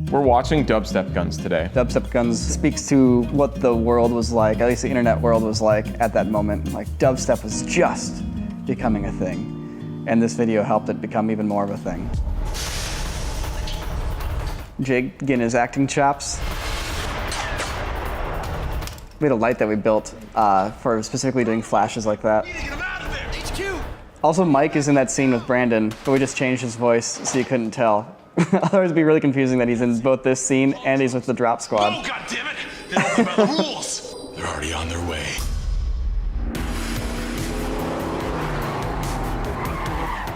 We're watching Dubstep Guns today. Dubstep Guns speaks to what the world was like, at least the internet world was like at that moment. Like, dubstep was just becoming a thing. And this video helped it become even more of a thing. Jake getting his acting chops. We had a light that we built for specifically doing flashes like that. Also, Mike is in that scene with Brandon, but we just changed his voice so you couldn't tell. Otherwise it'd be really confusing that he's in both this scene and he's with the Drop Squad. Oh, goddammit! They don't play by the rules! They're already on their way.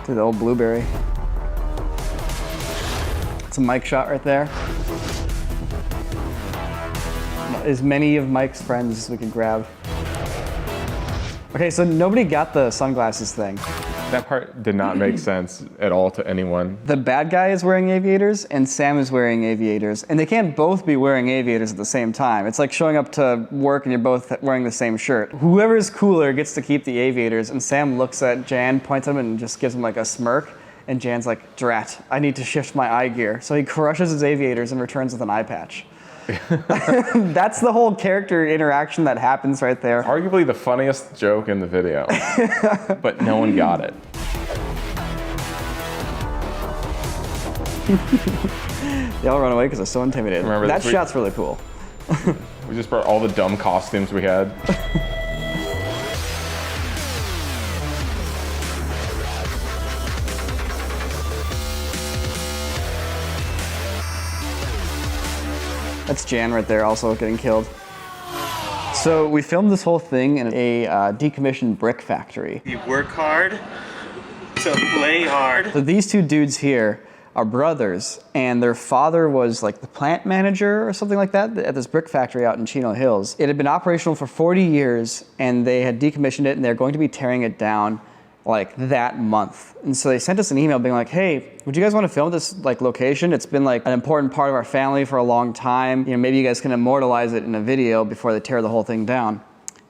To the old blueberry. It's a Mike shot right there. As many of Mike's friends as we could grab. Okay, so nobody got the sunglasses thing. That part did not make sense at all to anyone. The bad guy is wearing aviators and Sam is wearing aviators, and they can't both be wearing aviators at the same time. It's like showing up to work and you're both wearing the same shirt. Whoever's cooler gets to keep the aviators, and Sam looks at Jan, points at him, and just gives him like a smirk, and Jan's like, drat, I need to shift my eye gear. So he crushes his aviators and returns with an eye patch. That's the whole character interaction that happens right there. Arguably the funniest joke in the video, but no one got it. They all run away because they're so intimidated. Remember that shot's really cool. We just brought all the dumb costumes we had. That's Jan right there, also getting killed. So we filmed this whole thing in a decommissioned brick factory. You work hard to play hard. So these two dudes here are brothers, and their father was like the plant manager or something like that at this brick factory out in Chino Hills. It had been operational for 40 years, and they had decommissioned it, and they're going to be tearing it down like that month. And so they sent us an email being like, hey, would you guys want to film this like location? It's been like an important part of our family for a long time. You know, maybe you guys can immortalize it in a video before they tear the whole thing down.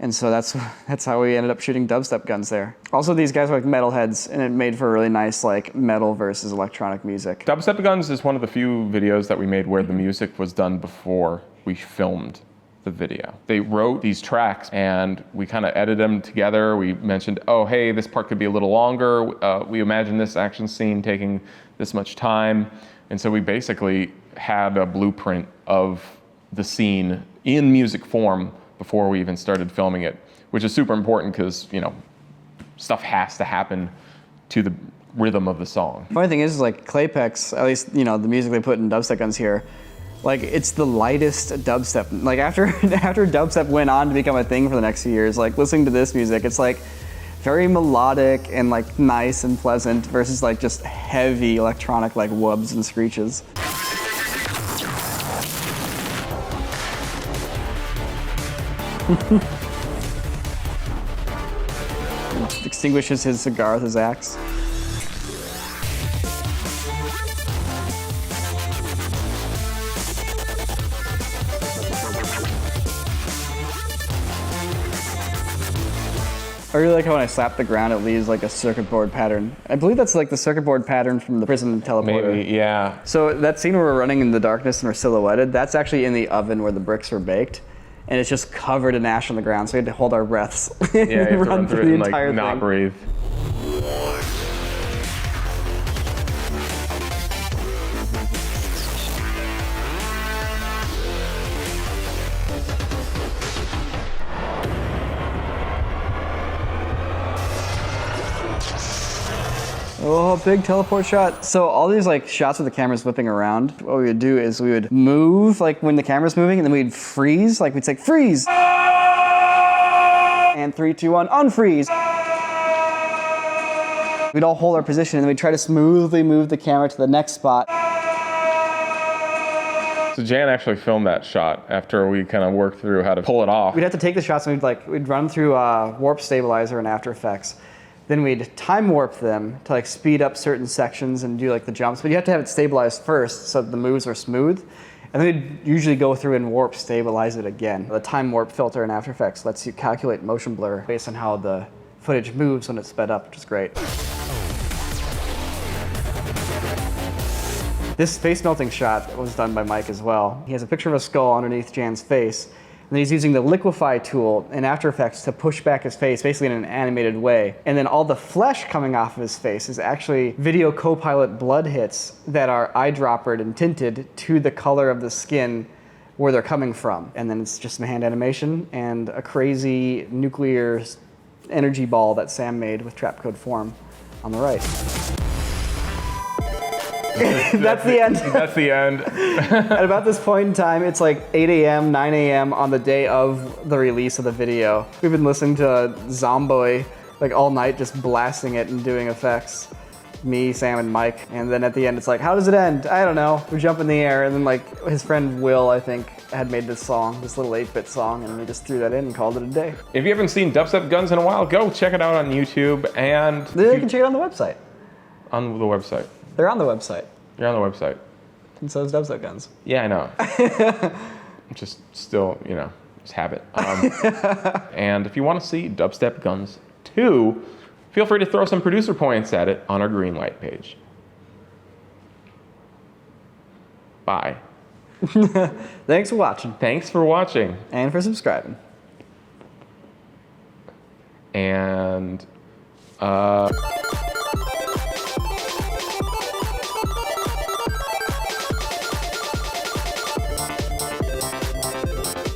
And so that's how we ended up shooting Dubstep Guns there. Also, these guys are like metalheads, and it made for a really nice like metal versus electronic music. Dubstep Guns is one of the few videos that we made where the music was done before we filmed the video. They wrote these tracks and we kind of edited them together. We mentioned, oh, hey, this part could be a little longer. We imagined this action scene taking this much time. And so we basically had a blueprint of the scene in music form before we even started filming it, which is super important because, you know, stuff has to happen to the rhythm of the song. Funny thing is like Claypex, at least, you know, the music they put in Dubstep Guns here, like it's the lightest dubstep. Like after dubstep went on to become a thing for the next few years, like listening to this music, it's like very melodic and like nice and pleasant versus like just heavy electronic like whoops and screeches. Extinguishes his cigar with his axe. I really like how when I slap the ground, it leaves like a circuit board pattern. I believe that's like the circuit board pattern from the prison teleporter. Maybe, yeah. So that scene where we're running in the darkness and we're silhouetted, that's actually in the oven where the bricks were baked. And it's just covered in ash on the ground, so we had to hold our breaths. Yeah, you have to run through it the and entire like not thing. breathe. Oh, big teleport shot. So all these like shots with the cameras whipping around, what we would do is we would move like when the camera's moving, and then we'd freeze, like we'd say freeze. And 3, 2, 1, unfreeze. We'd all hold our position and then we'd try to smoothly move the camera to the next spot. So Jan actually filmed that shot after we kind of worked through how to pull it off. We'd have to take the shots and we'd run through warp stabilizer and After Effects. Then we'd time warp them to like speed up certain sections and do like the jumps, but you have to have it stabilized first so that the moves are smooth. And then we'd usually go through and warp stabilize it again. The time warp filter in After Effects lets you calculate motion blur based on how the footage moves when it's sped up, which is great. This face melting shot was done by Mike as well. He has a picture of a skull underneath Jan's face, and then he's using the liquefy tool in After Effects to push back his face, basically in an animated way. And then all the flesh coming off of his face is actually Video Copilot blood hits that are eyedroppered and tinted to the color of the skin where they're coming from. And then it's just some hand animation and a crazy nuclear energy ball that Sam made with trap code form on the right. That's the end. That's the end. At about this point in time, it's like 8 a.m., 9 a.m. on the day of the release of the video. We've been listening to Zomboy like all night, just blasting it and doing effects. Me, Sam, and Mike. And then at the end, it's like, how does it end? I don't know. We jump in the air, and then like his friend Will, I think, had made this song, this little 8-bit song, and we just threw that in and called it a day. If you haven't seen Dubstep Guns in a while, go check it out on YouTube and Then you can check it on the website. on the website. They're on the website. You're on the website. And so is Dubstep Guns. Yeah, I know. Just still, you know, just have it. And if you want to see Dubstep Guns 2, feel free to throw some producer points at it on our Greenlight page. Bye. Thanks for watching. Thanks for watching. And for subscribing. And